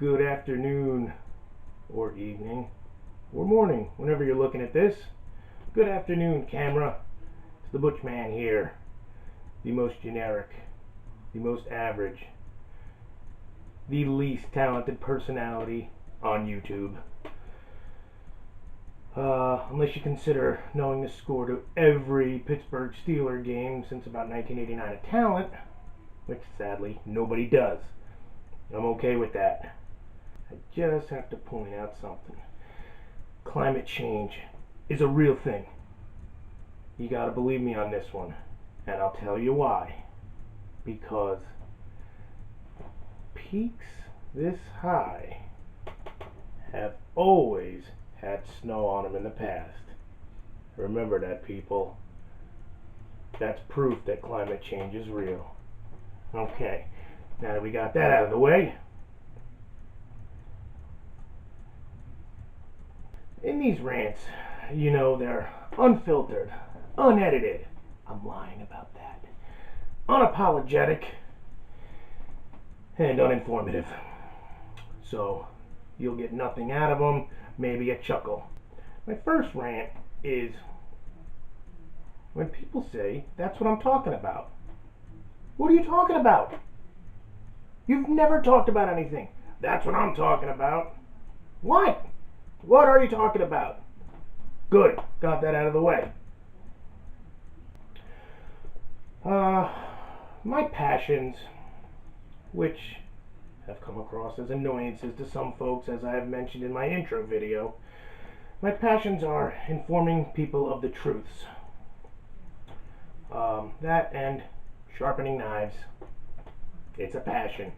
Good afternoon, or evening, or morning, whenever you're looking at this. Good afternoon, camera. It's the Butch Man here. The most generic, the most average, the least talented personality on YouTube. Unless you consider knowing the score to every Pittsburgh Steelers game since about 1989 a talent, which sadly nobody does. I'm okay with that. I just have to point out something. Climate change is a real thing. You gotta believe me on this one. And I'll tell you why. Because peaks this high have always had snow on them in the past. Remember that, people. That's proof that climate change is real. Okay, now that we got that out of the way, in these rants, you know, they're unfiltered, unedited. I'm lying about that. Unapologetic and uninformative. So you'll get nothing out of them, maybe a chuckle. My first rant is when people say, "That's what I'm talking about." What are you talking about? You've never talked about anything. That's what I'm talking about. What? What are you talking about? Good. Got that out of the way. My passions, which have come across as annoyances to some folks, as I have mentioned in my intro video, my passions are informing people of the truths. That and sharpening knives. It's a passion.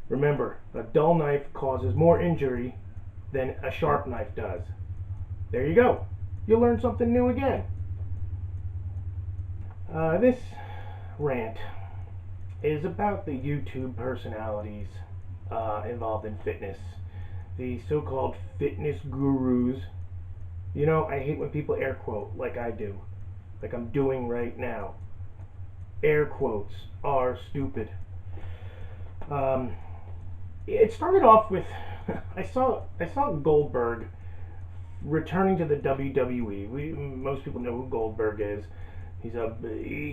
Remember, a dull knife causes more injury than a sharp knife does. There you go. You'll learn something new again. This rant is about the YouTube personalities involved in fitness. The so-called fitness gurus. You know, I hate when people air quote like I do. Like I'm doing right now. Air quotes are stupid. It started off with I saw Goldberg returning to the WWE. Most people know who Goldberg is. He's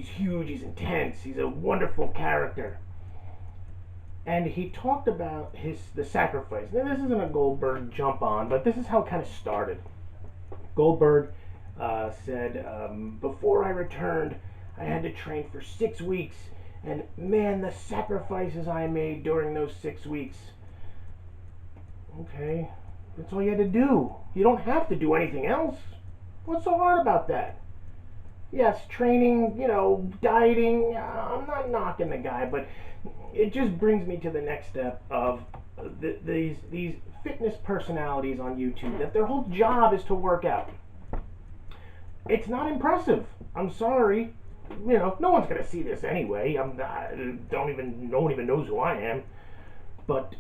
huge. He's intense. He's a wonderful character. And he talked about the sacrifice. Now this isn't a Goldberg jump on, but this is how it kind of started. Goldberg said, "Before I returned, I had to train for 6 weeks, and man, the sacrifices I made during those 6 weeks." Okay, that's all you had to do. You don't have to do anything else. What's so hard about that? Yes, training, dieting. I'm not knocking the guy, but it just brings me to the next step of these fitness personalities on YouTube that their whole job is to work out. It's not impressive. I'm sorry. No one's gonna see this anyway. No one even knows who I am. But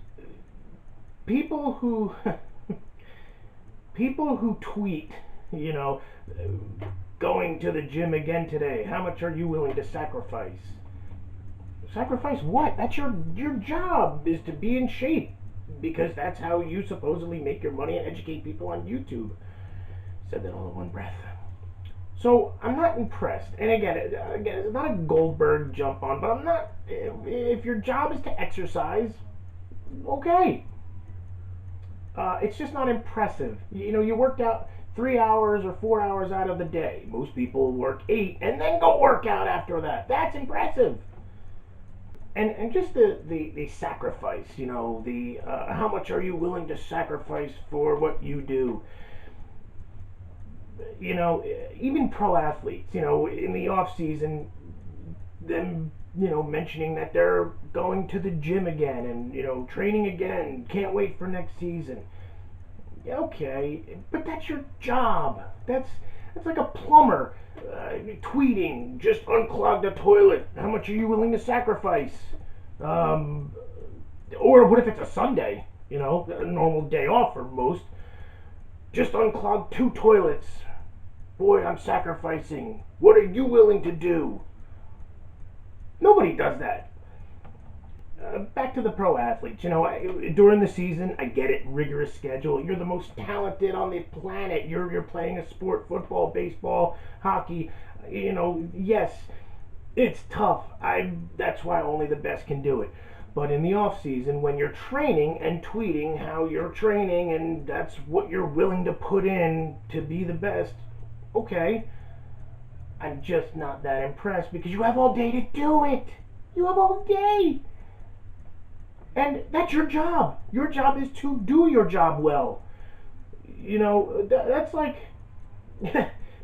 people who tweet, going to the gym again today. How much are you willing to sacrifice? Sacrifice what? That's your job is to be in shape, because that's how you supposedly make your money and educate people on YouTube. Said that all in one breath. So I'm not impressed. And again, it's not a Goldberg jump on, but I'm not. If your job is to exercise, okay. It's just not impressive. You worked out 3 hours or 4 hours out of the day. Most people work 8 and then go work out after that. That's impressive. And just the sacrifice. How much are you willing to sacrifice for what you do? Even pro athletes, in the off season, them, mentioning that they're going to the gym again and, training again, can't wait for next season. Okay, but that's your job. That's like a plumber tweeting, "Just unclog the toilet. How much are you willing to sacrifice?" Or what if it's a Sunday, a normal day off for most. "Just unclog 2 toilets. Boy, I'm sacrificing. What are you willing to do?" Nobody does that. Back to the pro athletes. During the season, I get it, rigorous schedule. You're the most talented on the planet. You're playing a sport, football, baseball, hockey. Yes, it's tough. That's why only the best can do it. But in the off season, when you're training and tweeting how you're training and that's what you're willing to put in to be the best, okay, I'm just not that impressed because you have all day to do it. You have all day. And that's your job. Your job is to do your job well. That's like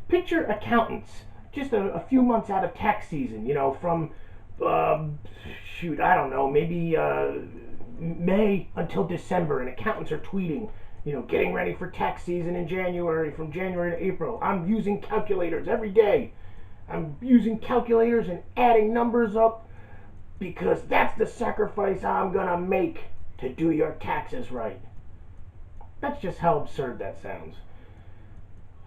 picture accountants just a few months out of tax season, from shoot, I don't know, maybe May until December, and accountants are tweeting, getting ready for tax season in January, from January to April. I'm using calculators every day. I'm using calculators and adding numbers up because that's the sacrifice I'm gonna make to do your taxes right. That's just how absurd that sounds.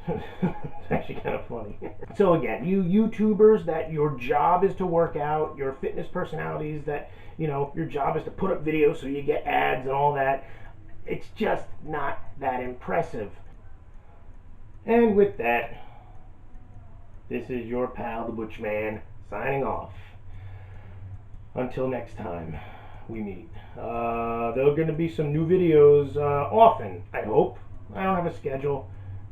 It's actually kind of funny. So again, you YouTubers that your job is to work out, your fitness personalities that, your job is to put up videos so you get ads and all that, it's just not that impressive. And with that, this is your pal, the Butchman, signing off. Until next time we meet. There are going to be some new videos often, I hope. I don't have a schedule.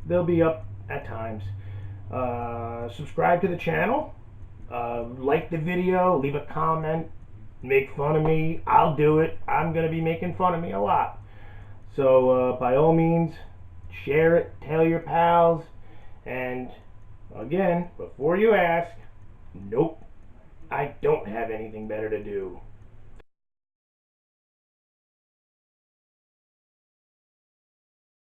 They'll be up at times. Subscribe to the channel. Like the video. Leave a comment. Make fun of me. I'll do it. I'm going to be making fun of me a lot. So by all means, share it. Tell your pals. And again, before you ask, nope. I don't have anything better to do.